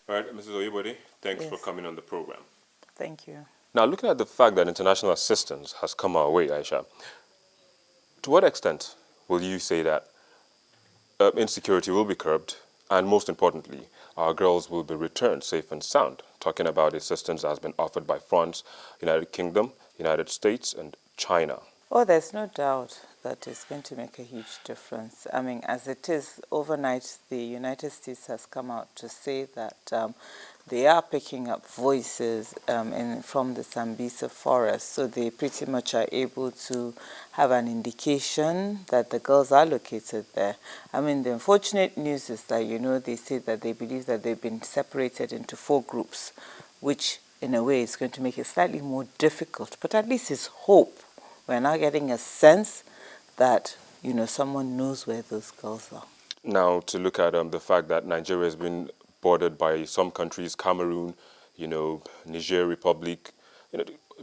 All right, Mrs. Oyebode, thanks for Yes, coming on the program. thank you. Now, looking at the fact that international assistance has come our way, Aisha, to what extent will you say that insecurity will be curbed, and most importantly, our girls will be returned safe and sound? Talking about the assistance that has been offered by France, United Kingdom, United States, and China. Oh, there's no doubt that it's going to make a huge difference. I mean, as it is, overnight, the United States has come out to say that they are picking up voices from the Sambisa forest, so they pretty much are able to have an indication that the girls are located there. I mean, the unfortunate news is that, they say that they believe that they've been separated into 4 groups, which in a way is going to make it slightly more difficult, but at least it's hope. We're now getting a sense that, someone knows where those girls are. Now, to look at the fact that Nigeria has been bordered by some countries, Cameroon, Niger Republic,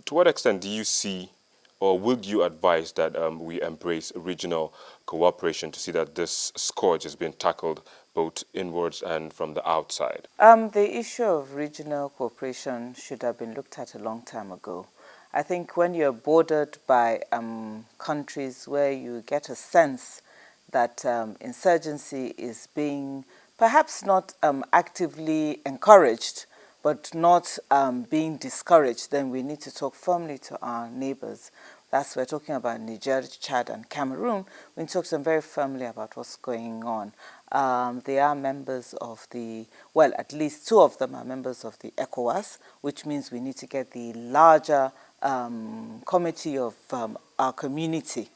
to what extent do you see or would you advise that we embrace regional cooperation to see that this scourge is being tackled both inwards and from the outside? The issue of regional cooperation should have been looked at a long time ago. I think when you're bordered by countries where you get a sense that insurgency is being perhaps not actively encouraged, but not being discouraged, then we need to talk firmly to our neighbors. That's we're talking about Niger, Chad, and Cameroon. We talk to them very firmly about what's going on. They are members of at least 2 of them are members of the ECOWAS, which means we need to get the larger committee of our community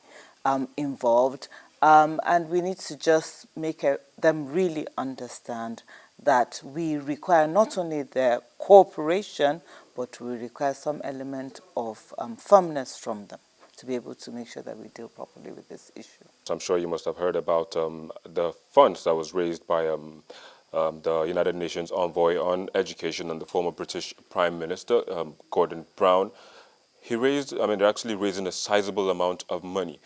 involved. And we need to just make them really understand that we require not only their cooperation, but we require some element of firmness from them to be able to make sure that we deal properly with this issue. I'm sure you must have heard about the funds that was raised by the United Nations envoy on education and the former British Prime Minister, Gordon Brown. They're actually raising a sizable amount of money.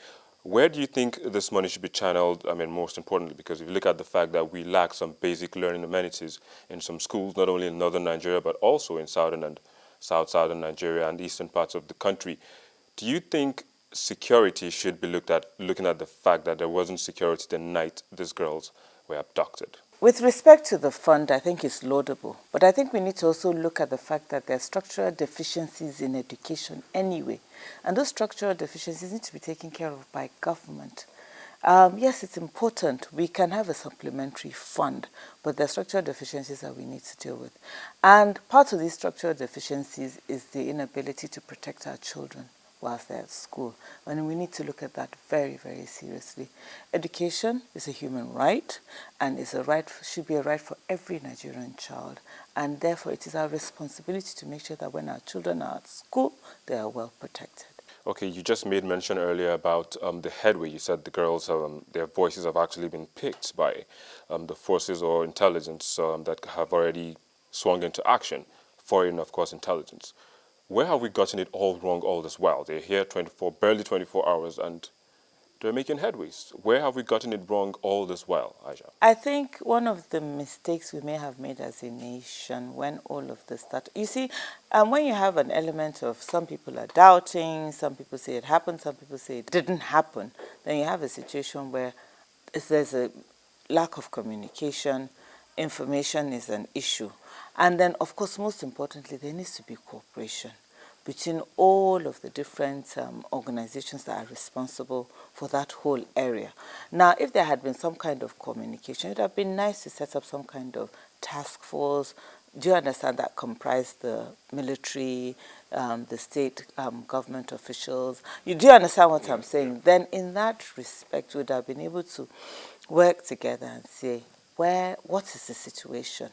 Where do you think this money should be channeled? I mean, most importantly, because if you look at the fact that we lack some basic learning amenities in some schools, not only in northern Nigeria, but also in southern and southern Nigeria and eastern parts of the country, do you think security should be looking at the fact that there wasn't security the night these girls were abducted? With respect to the fund, I think it's laudable. But I think we need to also look at the fact that there are structural deficiencies in education anyway. And those structural deficiencies need to be taken care of by government. Yes, it's important. We can have a supplementary fund, but there are structural deficiencies that we need to deal with. And part of these structural deficiencies is the inability to protect our children whilst they're at school. And we need to look at that very, very seriously. Education is a human right, and should be a right for every Nigerian child. And therefore, it is our responsibility to make sure that when our children are at school, they are well protected. Okay, you just made mention earlier about the headway. You said the girls, their voices have actually been picked by the forces or intelligence that have already swung into action, foreign, of course, intelligence. Where have we gotten it all wrong all this while? They're here barely 24 hours, and they're making headways. Where have we gotten it wrong all this while, Aisha? I think one of the mistakes we may have made as a nation when all of this started, you see, when you have an element of some people are doubting, some people say it happened, some people say it didn't happen, then you have a situation where there's a lack of communication, information is an issue. And then, of course, most importantly, there needs to be cooperation between all of the different organizations that are responsible for that whole area. Now, if there had been some kind of communication, it would have been nice to set up some kind of task force. Do you understand that comprised the military, the state government officials? You do understand what I'm saying? Then in that respect, we would have been able to work together and say, what is the situation?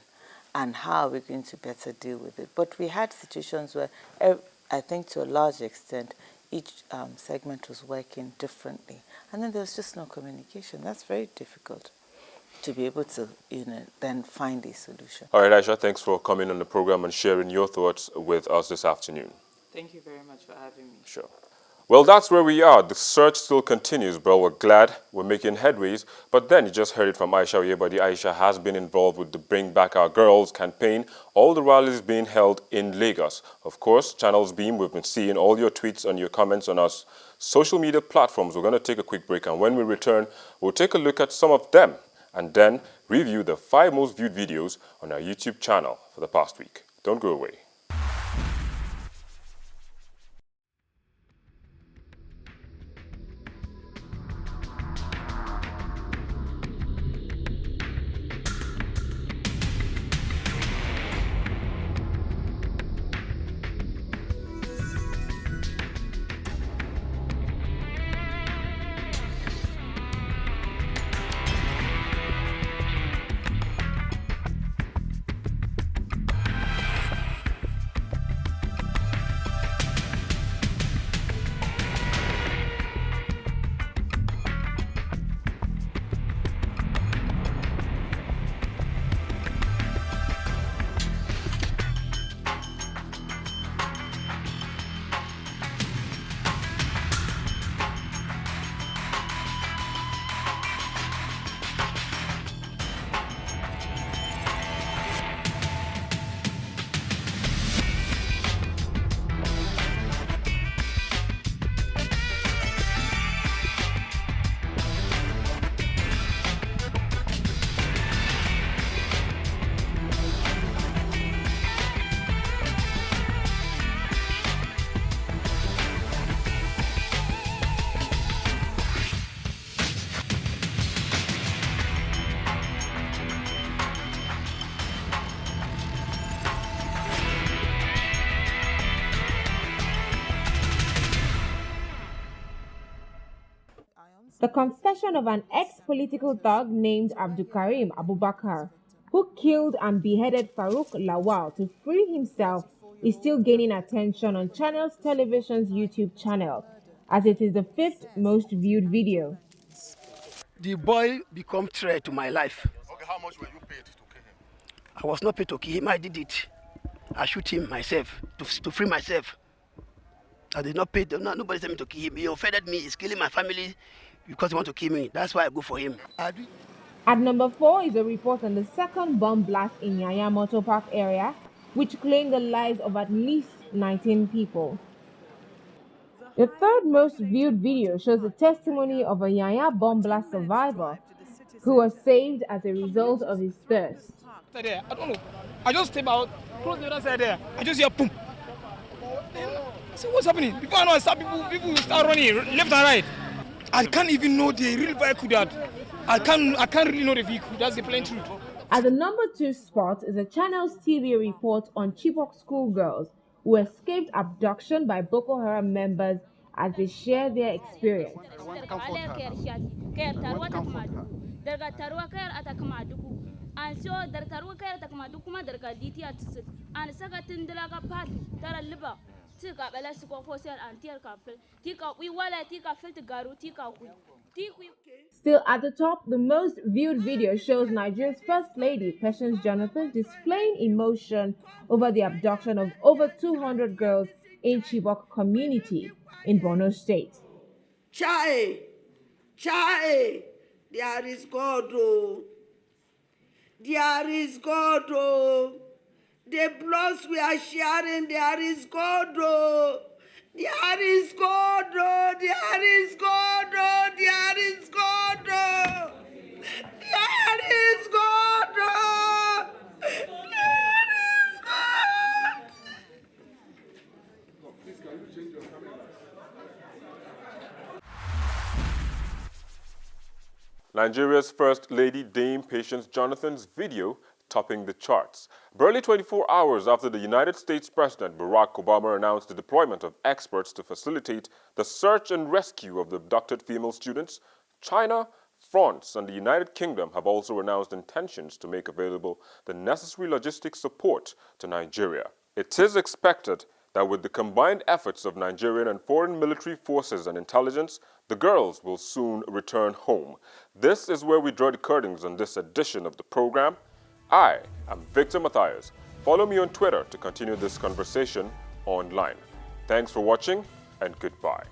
And how are we going to better deal with it? But we had situations where, I think to a large extent, each segment was working differently. And then there was just no communication. That's very difficult to be able to then find a solution. All right, Aisha, thanks for coming on the program and sharing your thoughts with us this afternoon. Thank you very much for having me. Sure. Well, that's where we are. The search still continues, bro. We're glad we're making headways. But then you just heard it from Aisha Oyebode. Aisha has been involved with the Bring Back Our Girls campaign. All the rallies being held in Lagos. Of course, Channels Beam, we've been seeing all your tweets and your comments on our social media platforms. We're going to take a quick break, and when we return, we'll take a look at some of them and then review the 5 most viewed videos on our YouTube channel for the past week. Don't go away. The confession of an ex-political thug named Abdulkarim Abubakar, who killed and beheaded Farouk Lawal to free himself, is still gaining attention on Channels Television's YouTube channel, as it is the 5th most viewed video. The boy become threat to my life. Okay, how much were you paid to kill him? I was not paid to kill him. I did it. I shoot him myself to free myself. I did not pay. Nobody sent me to kill him. He offended me. He's killing my family because he want to kill me. That's why I go for him. At number 4 is a report on the second bomb blast in Yaya Motor Park area, which claimed the lives of at least 19 people. The 3rd most viewed video shows the testimony of a Yaya bomb blast survivor who was saved as a result of his thirst. I don't know. I just step out, close the other side there. I just hear boom. Then I say, what's happening? Before I know, I start people will start running left and right. I can't even know the real vehicle that. I can't really know the vehicle. That's the plain truth. At the number 2 spot is a Channels TV report on Chibok schoolgirls who escaped abduction by Boko Haram members as they share their experience. Still at the top, the most viewed video shows Nigeria's First Lady, Patience Jonathan, displaying emotion over the abduction of over 200 girls in Chibok community in Borno State. Chai, there is God, oh. There is God, oh. The bloods we are sharing, there is God, oh. There is God, oh. There is God, oh. There is God, oh. There is God, oh. There is God. Please, can you change your camera? Nigeria's First Lady Dame Patience Jonathan's video topping the charts. Barely 24 hours after the United States President Barack Obama announced the deployment of experts to facilitate the search and rescue of the abducted female students, China, France, and the United Kingdom have also announced intentions to make available the necessary logistic support to Nigeria. It is expected that with the combined efforts of Nigerian and foreign military forces and intelligence, the girls will soon return home. This is where we draw the curtains on this edition of the program. I am Victor Matthias. Follow me on Twitter to continue this conversation online. Thanks for watching and goodbye.